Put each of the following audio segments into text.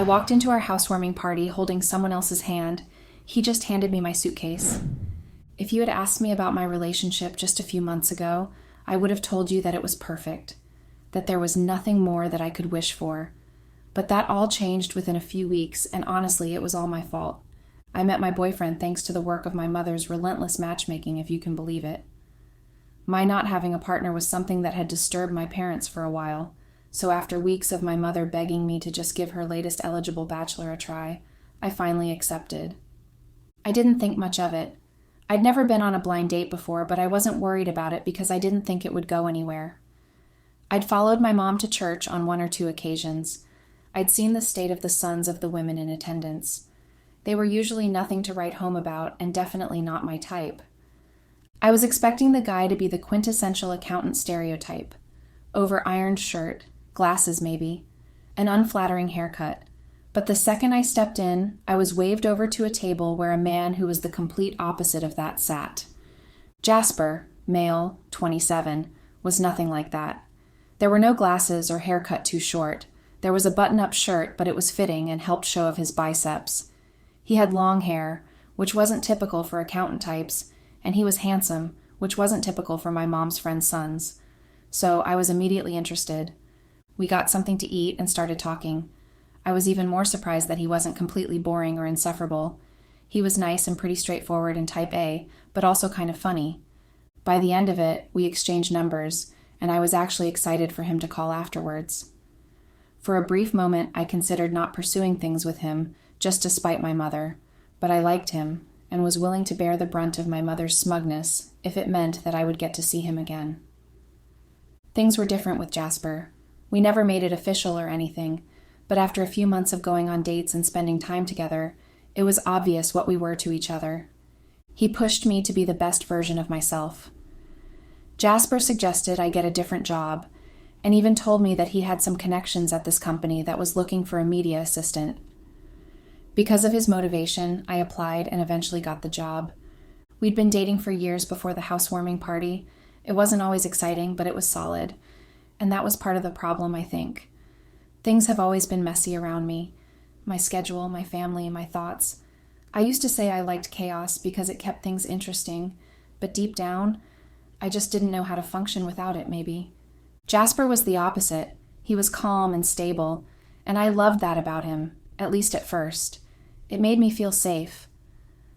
I walked into our housewarming party holding someone else's hand. He just handed me my suitcase. If you had asked me about my relationship just a few months ago, I would have told you that it was perfect, that there was nothing more that I could wish for. But that all changed within a few weeks, and honestly, it was all my fault. I met my boyfriend thanks to the work of my mother's relentless matchmaking, if you can believe it. My not having a partner was something that had disturbed my parents for a while, so after weeks of my mother begging me to just give her latest eligible bachelor a try, I finally accepted. I didn't think much of it. I'd never been on a blind date before, but I wasn't worried about it because I didn't think it would go anywhere. I'd followed my mom to church on 1 or 2 occasions. I'd seen the state of the sons of the women in attendance. They were usually nothing to write home about and definitely not my type. I was expecting the guy to be the quintessential accountant stereotype. Over-ironed shirt, glasses maybe, an unflattering haircut. But the second I stepped in, I was waved over to a table where a man who was the complete opposite of that sat. Jasper, male, 27, was nothing like that. There were no glasses or haircut too short. There was a button-up shirt, but it was fitting and helped show of his biceps. He had long hair, which wasn't typical for accountant types, and he was handsome, which wasn't typical for my mom's friend's sons. So I was immediately interested. We got something to eat and started talking. I was even more surprised that he wasn't completely boring or insufferable. He was nice and pretty straightforward and type A, but also kind of funny. By the end of it, we exchanged numbers, and I was actually excited for him to call afterwards. For a brief moment, I considered not pursuing things with him, just to spite my mother, but I liked him, and was willing to bear the brunt of my mother's smugness if it meant that I would get to see him again. Things were different with Jasper. We never made it official or anything, but after a few months of going on dates and spending time together, it was obvious what we were to each other. He pushed me to be the best version of myself. Jasper suggested I get a different job, and even told me that he had some connections at this company that was looking for a media assistant. Because of his motivation, I applied and eventually got the job. We'd been dating for years before the housewarming party. It wasn't always exciting, but it was solid. And that was part of the problem, I think. Things have always been messy around me. My schedule, my family, my thoughts. I used to say I liked chaos because it kept things interesting, but deep down, I just didn't know how to function without it, maybe. Jasper was the opposite. He was calm and stable, and I loved that about him, at least at first. It made me feel safe.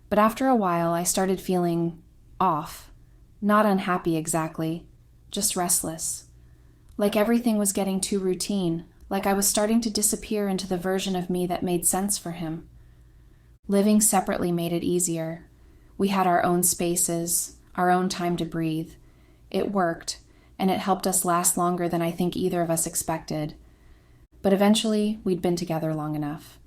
But after a while, I started feeling off. Not unhappy exactly, just restless. Like everything was getting too routine, like I was starting to disappear into the version of me that made sense for him. Living separately made it easier. We had our own spaces, our own time to breathe. It worked, and it helped us last longer than I think either of us expected. But eventually, we'd been together long enough.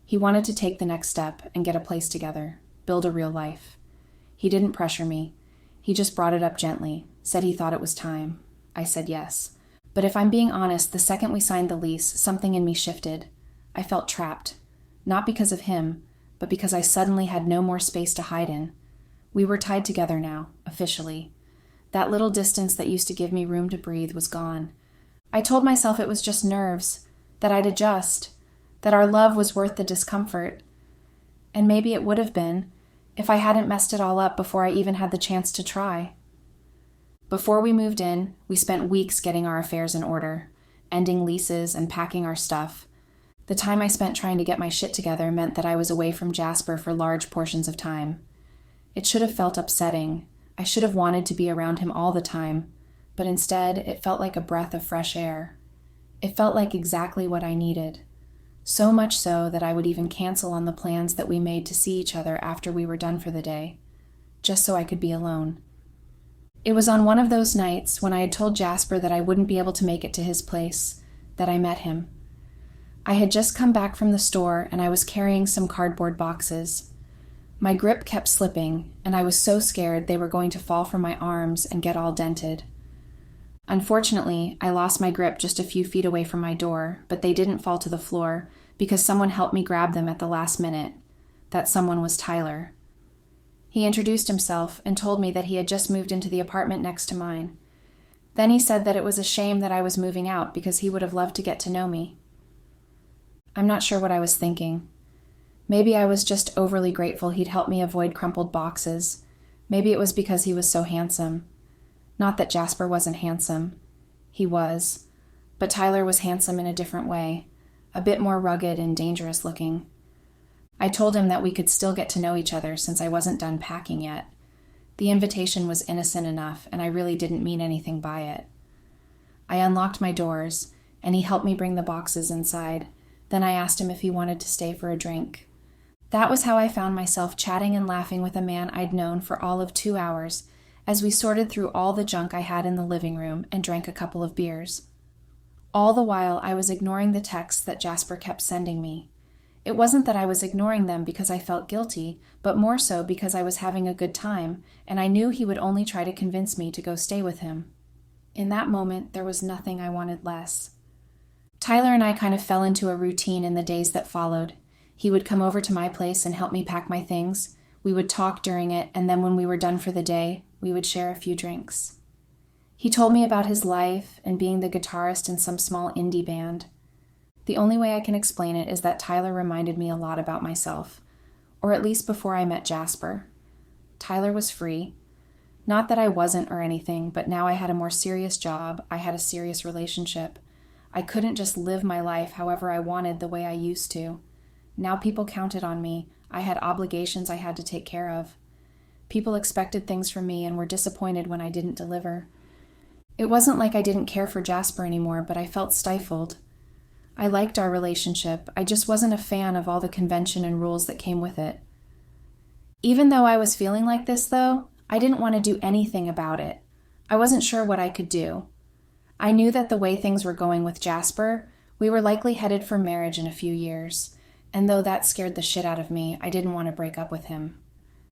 He wanted to take the next step and get a place together, build a real life. He didn't pressure me. He just brought it up gently, said he thought it was time. I said yes. But if I'm being honest, the second we signed the lease, something in me shifted. I felt trapped. Not because of him, but because I suddenly had no more space to hide in. We were tied together now, officially. That little distance that used to give me room to breathe was gone. I told myself it was just nerves, that I'd adjust, that our love was worth the discomfort. And maybe it would have been, if I hadn't messed it all up before I even had the chance to try. Before we moved in, we spent weeks getting our affairs in order, ending leases and packing our stuff. The time I spent trying to get my shit together meant that I was away from Jasper for large portions of time. It should have felt upsetting. I should have wanted to be around him all the time, but instead it felt like a breath of fresh air. It felt like exactly what I needed. So much so that I would even cancel on the plans that we made to see each other after we were done for the day, just so I could be alone. It was on one of those nights when I had told Jasper that I wouldn't be able to make it to his place, that I met him. I had just come back from the store and I was carrying some cardboard boxes. My grip kept slipping, and I was so scared they were going to fall from my arms and get all dented. Unfortunately, I lost my grip just a few feet away from my door, but they didn't fall to the floor because someone helped me grab them at the last minute. That someone was Tyler. He introduced himself and told me that he had just moved into the apartment next to mine. Then he said that it was a shame that I was moving out because he would have loved to get to know me. I'm not sure what I was thinking. Maybe I was just overly grateful he'd help me avoid crumpled boxes. Maybe it was because he was so handsome. Not that Jasper wasn't handsome. He was. But Tyler was handsome in a different way, a bit more rugged and dangerous looking. I told him that we could still get to know each other since I wasn't done packing yet. The invitation was innocent enough, and I really didn't mean anything by it. I unlocked my doors, and he helped me bring the boxes inside. Then I asked him if he wanted to stay for a drink. That was how I found myself chatting and laughing with a man I'd known for all of 2 hours, as we sorted through all the junk I had in the living room and drank a couple of beers. All the while, I was ignoring the texts that Jasper kept sending me. It wasn't that I was ignoring them because I felt guilty, but more so because I was having a good time, and I knew he would only try to convince me to go stay with him. In that moment, there was nothing I wanted less. Tyler and I kind of fell into a routine in the days that followed. He would come over to my place and help me pack my things. We would talk during it, and then when we were done for the day, we would share a few drinks. He told me about his life and being the guitarist in some small indie band. The only way I can explain it is that Tyler reminded me a lot about myself, or at least before I met Jasper. Tyler was free. Not that I wasn't or anything, but now I had a more serious job, I had a serious relationship. I couldn't just live my life however I wanted the way I used to. Now people counted on me. I had obligations I had to take care of. People expected things from me and were disappointed when I didn't deliver. It wasn't like I didn't care for Jasper anymore, but I felt stifled. I liked our relationship. I just wasn't a fan of all the convention and rules that came with it. Even though I was feeling like this, though, I didn't want to do anything about it. I wasn't sure what I could do. I knew that the way things were going with Jasper, we were likely headed for marriage in a few years, and though that scared the shit out of me, I didn't want to break up with him.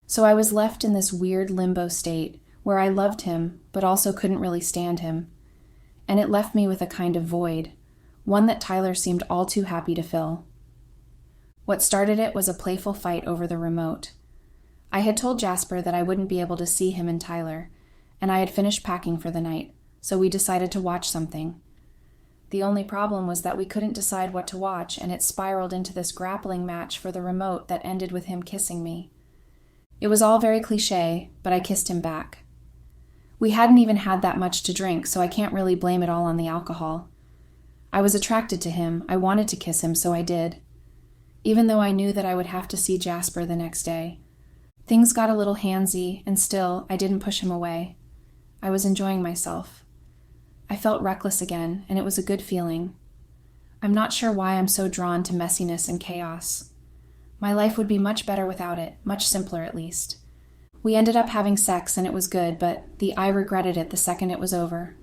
So I was left in this weird limbo state where I loved him, but also couldn't really stand him. And it left me with a kind of void, one that Tyler seemed all too happy to fill. What started it was a playful fight over the remote. I had told Jasper that I wouldn't be able to see him and Tyler, and I had finished packing for the night, so we decided to watch something. The only problem was that we couldn't decide what to watch, and it spiraled into this grappling match for the remote that ended with him kissing me. It was all very cliché, but I kissed him back. We hadn't even had that much to drink, so I can't really blame it all on the alcohol. I was attracted to him. I wanted to kiss him, so I did. Even though I knew that I would have to see Jasper the next day. Things got a little handsy, and still, I didn't push him away. I was enjoying myself. I felt reckless again, and it was a good feeling. I'm not sure why I'm so drawn to messiness and chaos. My life would be much better without it, much simpler at least. We ended up having sex, and it was good, but I regretted it the second it was over.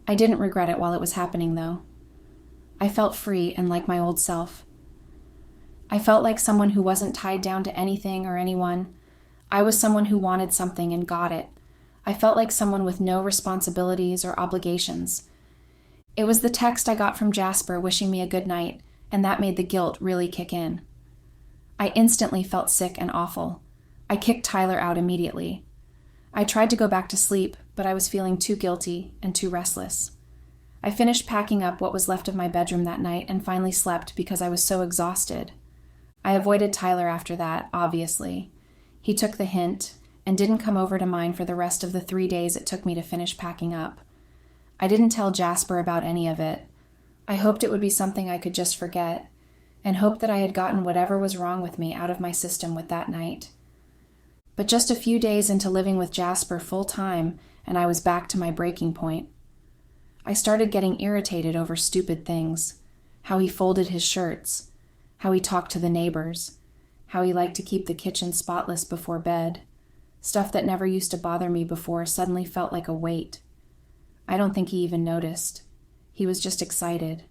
I didn't regret it while it was happening, though. I felt free and like my old self. I felt like someone who wasn't tied down to anything or anyone. I was someone who wanted something and got it. I felt like someone with no responsibilities or obligations. It was the text I got from Jasper wishing me a good night, and that made the guilt really kick in. I instantly felt sick and awful. I kicked Tyler out immediately. I tried to go back to sleep, but I was feeling too guilty and too restless. I finished packing up what was left of my bedroom that night and finally slept because I was so exhausted. I avoided Tyler after that, obviously. He took the hint and didn't come over to mine for the rest of the 3 days it took me to finish packing up. I didn't tell Jasper about any of it. I hoped it would be something I could just forget, and hoped that I had gotten whatever was wrong with me out of my system with that night. But just a few days into living with Jasper full-time, and I was back to my breaking point. I started getting irritated over stupid things. How he folded his shirts. How he talked to the neighbors. How he liked to keep the kitchen spotless before bed. Stuff that never used to bother me before suddenly felt like a weight. I don't think he even noticed. He was just excited.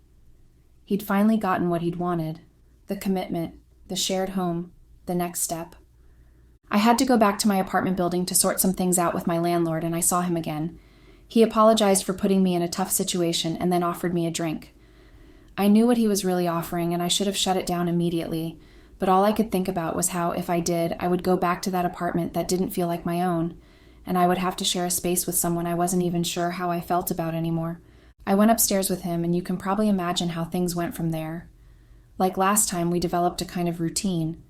He'd finally gotten what he'd wanted. The commitment, the shared home, the next step. I had to go back to my apartment building to sort some things out with my landlord, and I saw him again. He apologized for putting me in a tough situation and then offered me a drink. I knew what he was really offering, and I should have shut it down immediately, but all I could think about was how, if I did, I would go back to that apartment that didn't feel like my own, and I would have to share a space with someone I wasn't even sure how I felt about anymore. I went upstairs with him, and you can probably imagine how things went from there. Like last time, we developed a kind of routine.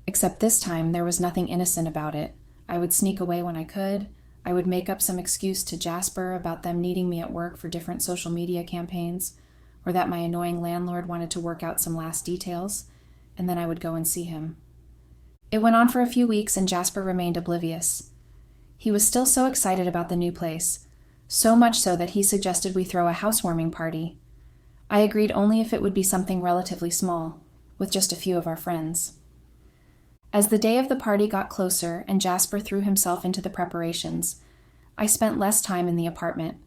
Except this time, there was nothing innocent about it. I would sneak away when I could. I would make up some excuse to Jasper about them needing me at work for different social media campaigns, or that my annoying landlord wanted to work out some last details, and then I would go and see him. It went on for a few weeks, and Jasper remained oblivious. He was still so excited about the new place, so much so that he suggested we throw a housewarming party. I agreed only if it would be something relatively small, with just a few of our friends. As the day of the party got closer and Jasper threw himself into the preparations, I spent less time in the apartment.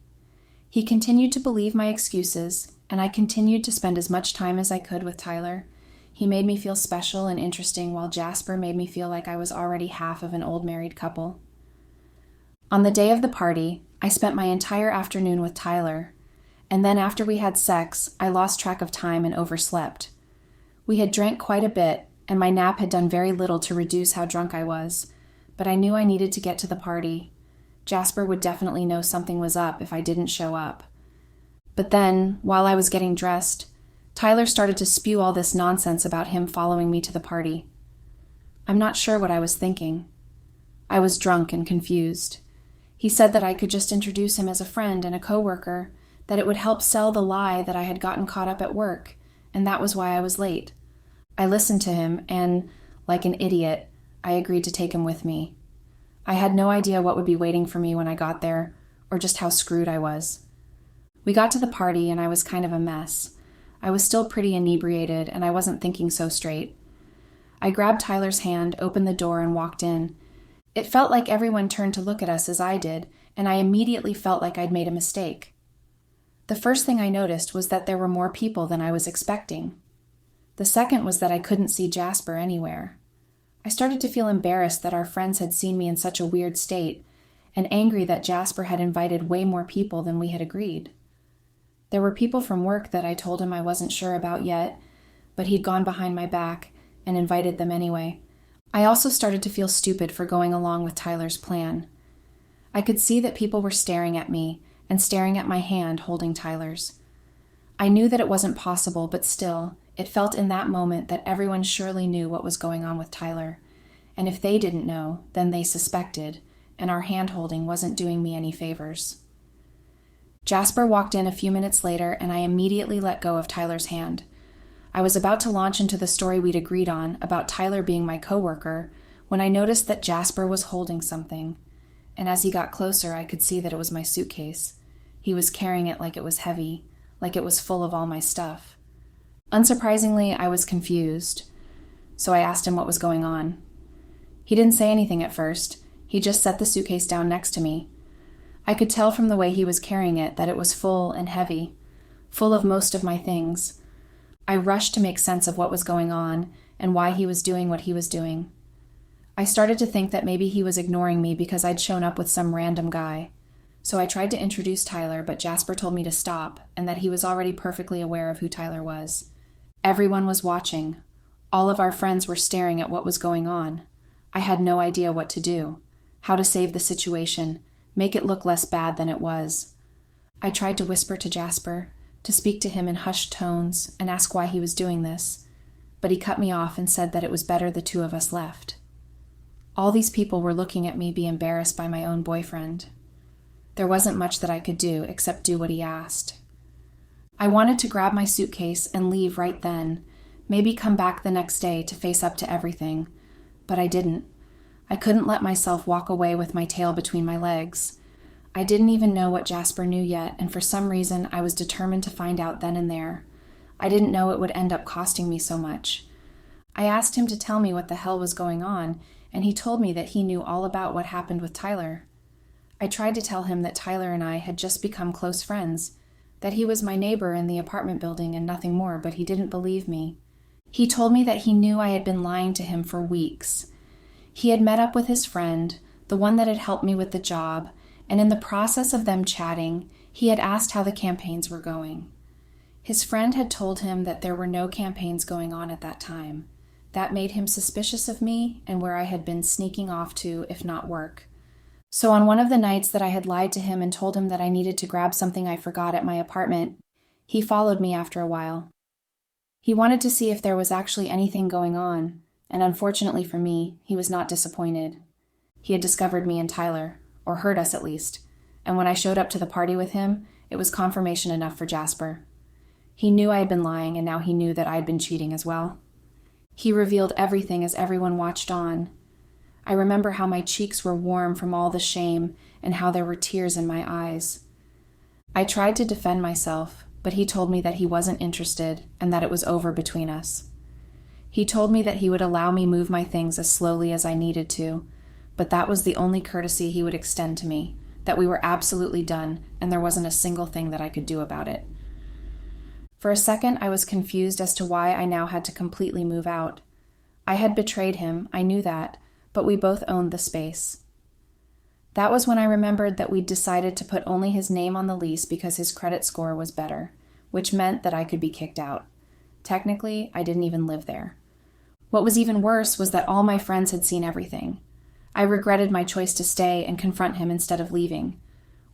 He continued to believe my excuses, and I continued to spend as much time as I could with Tyler. He made me feel special and interesting, while Jasper made me feel like I was already half of an old married couple. On the day of the party, I spent my entire afternoon with Tyler, and then after we had sex, I lost track of time and overslept. We had drank quite a bit, and my nap had done very little to reduce how drunk I was, but I knew I needed to get to the party. Jasper would definitely know something was up if I didn't show up. But then, while I was getting dressed, Tyler started to spew all this nonsense about him following me to the party. I'm not sure what I was thinking. I was drunk and confused. He said that I could just introduce him as a friend and a coworker, that it would help sell the lie that I had gotten caught up at work, and that was why I was late. I listened to him, and, like an idiot, I agreed to take him with me. I had no idea what would be waiting for me when I got there, or just how screwed I was. We got to the party, and I was kind of a mess. I was still pretty inebriated, and I wasn't thinking so straight. I grabbed Tyler's hand, opened the door, and walked in. It felt like everyone turned to look at us as I did, and I immediately felt like I'd made a mistake. The first thing I noticed was that there were more people than I was expecting. The second was that I couldn't see Jasper anywhere. I started to feel embarrassed that our friends had seen me in such a weird state, and angry that Jasper had invited way more people than we had agreed. There were people from work that I told him I wasn't sure about yet, but he'd gone behind my back and invited them anyway. I also started to feel stupid for going along with Tyler's plan. I could see that people were staring at me and staring at my hand holding Tyler's. I knew that it wasn't possible, but still, it felt in that moment that everyone surely knew what was going on with Tyler, and if they didn't know, then they suspected, and our hand-holding wasn't doing me any favors. Jasper walked in a few minutes later, and I immediately let go of Tyler's hand. I was about to launch into the story we'd agreed on about Tyler being my coworker when I noticed that Jasper was holding something, and as he got closer, I could see that it was my suitcase. He was carrying it like it was heavy, like it was full of all my stuff. Unsurprisingly, I was confused, so I asked him what was going on. He didn't say anything at first. He just set the suitcase down next to me. I could tell from the way he was carrying it that it was full and heavy, full of most of my things. I rushed to make sense of what was going on and why he was doing what he was doing. I started to think that maybe he was ignoring me because I'd shown up with some random guy. So I tried to introduce Tyler, but Jasper told me to stop and that he was already perfectly aware of who Tyler was. Everyone was watching. All of our friends were staring at what was going on. I had no idea what to do, how to save the situation, make it look less bad than it was. I tried to whisper to Jasper, to speak to him in hushed tones and ask why he was doing this, but he cut me off and said that it was better the two of us left. All these people were looking at me be embarrassed by my own boyfriend. There wasn't much that I could do except do what he asked. I wanted to grab my suitcase and leave right then, maybe come back the next day to face up to everything, but I didn't. I couldn't let myself walk away with my tail between my legs. I didn't even know what Jasper knew yet, and for some reason I was determined to find out then and there. I didn't know it would end up costing me so much. I asked him to tell me what the hell was going on, and he told me that he knew all about what happened with Tyler. I tried to tell him that Tyler and I had just become close friends, that he was my neighbor in the apartment building and nothing more, but he didn't believe me. He told me that he knew I had been lying to him for weeks. He had met up with his friend, the one that had helped me with the job, and in the process of them chatting, he had asked how the campaigns were going. His friend had told him that there were no campaigns going on at that time. That made him suspicious of me and where I had been sneaking off to, if not work. So on one of the nights that I had lied to him and told him that I needed to grab something I forgot at my apartment, he followed me after a while. He wanted to see if there was actually anything going on, and unfortunately for me, he was not disappointed. He had discovered me and Tyler, or heard us at least, and when I showed up to the party with him, it was confirmation enough for Jasper. He knew I had been lying, and now he knew that I had been cheating as well. He revealed everything as everyone watched on. I remember how my cheeks were warm from all the shame and how there were tears in my eyes. I tried to defend myself, but he told me that he wasn't interested and that it was over between us. He told me that he would allow me move my things as slowly as I needed to, but that was the only courtesy he would extend to me, that we were absolutely done and there wasn't a single thing that I could do about it. For a second, I was confused as to why I now had to completely move out. I had betrayed him, I knew that, but we both owned the space. That was when I remembered that we'd decided to put only his name on the lease because his credit score was better, which meant that I could be kicked out. Technically, I didn't even live there. What was even worse was that all my friends had seen everything. I regretted my choice to stay and confront him instead of leaving,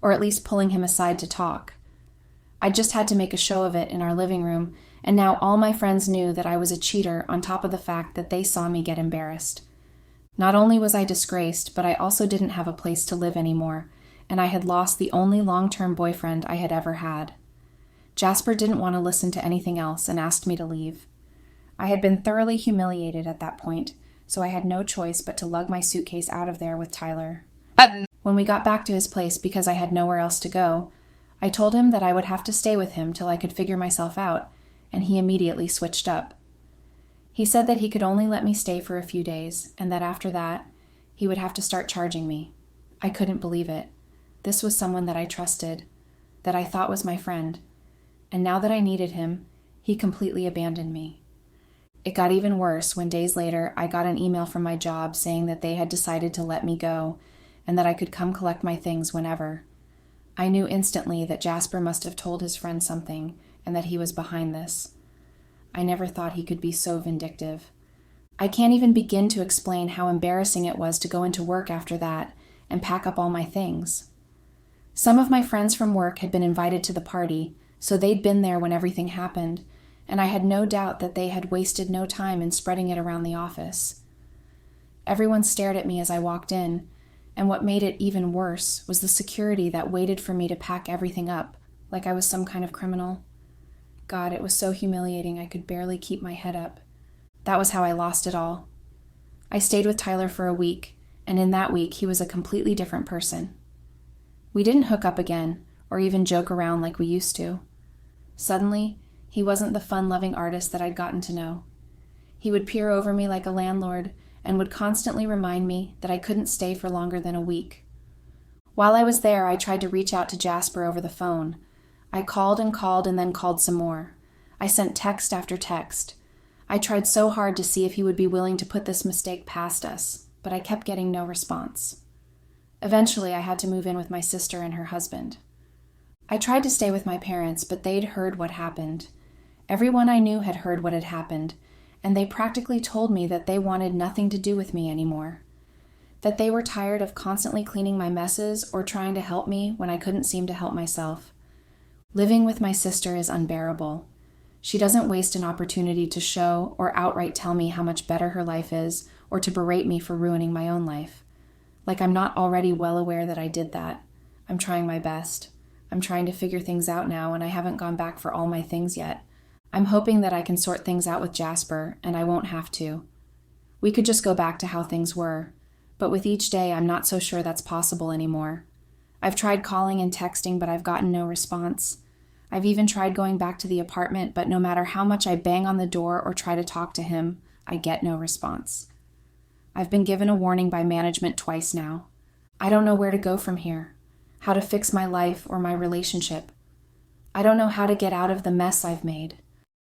or at least pulling him aside to talk. I just had to make a show of it in our living room, and now all my friends knew that I was a cheater on top of the fact that they saw me get embarrassed. Not only was I disgraced, but I also didn't have a place to live anymore, and I had lost the only long-term boyfriend I had ever had. Jasper didn't want to listen to anything else and asked me to leave. I had been thoroughly humiliated at that point, so I had no choice but to lug my suitcase out of there with Tyler. When we got back to his place because I had nowhere else to go, I told him that I would have to stay with him till I could figure myself out, and he immediately switched up. He said that he could only let me stay for a few days, and that after that, he would have to start charging me. I couldn't believe it. This was someone that I trusted, that I thought was my friend, and now that I needed him, he completely abandoned me. It got even worse when days later I got an email from my job saying that they had decided to let me go, and that I could come collect my things whenever. I knew instantly that Jasper must have told his friend something, and that he was behind this. I never thought he could be so vindictive. I can't even begin to explain how embarrassing it was to go into work after that and pack up all my things. Some of my friends from work had been invited to the party, so they'd been there when everything happened, and I had no doubt that they had wasted no time in spreading it around the office. Everyone stared at me as I walked in, and what made it even worse was the security that waited for me to pack everything up, like I was some kind of criminal. God, it was so humiliating I could barely keep my head up. That was how I lost it all. I stayed with Tyler for a week, and in that week he was a completely different person. We didn't hook up again, or even joke around like we used to. Suddenly, he wasn't the fun-loving artist that I'd gotten to know. He would peer over me like a landlord, and would constantly remind me that I couldn't stay for longer than a week. While I was there, I tried to reach out to Jasper over the phone. I called and then called some more. I sent text after text. I tried so hard to see if he would be willing to put this mistake past us, but I kept getting no response. Eventually, I had to move in with my sister and her husband. I tried to stay with my parents, but they'd heard what happened. Everyone I knew had heard what had happened, and they practically told me that they wanted nothing to do with me anymore. That they were tired of constantly cleaning my messes or trying to help me when I couldn't seem to help myself. Living with my sister is unbearable. She doesn't waste an opportunity to show or outright tell me how much better her life is, or to berate me for ruining my own life. Like I'm not already well aware that I did that. I'm trying my best. I'm trying to figure things out now, and I haven't gone back for all my things yet. I'm hoping that I can sort things out with Jasper, and I won't have to. We could just go back to how things were, but with each day I'm not so sure that's possible anymore. I've tried calling and texting, but I've gotten no response. I've even tried going back to the apartment, but no matter how much I bang on the door or try to talk to him, I get no response. I've been given a warning by management twice now. I don't know where to go from here, how to fix my life or my relationship. I don't know how to get out of the mess I've made.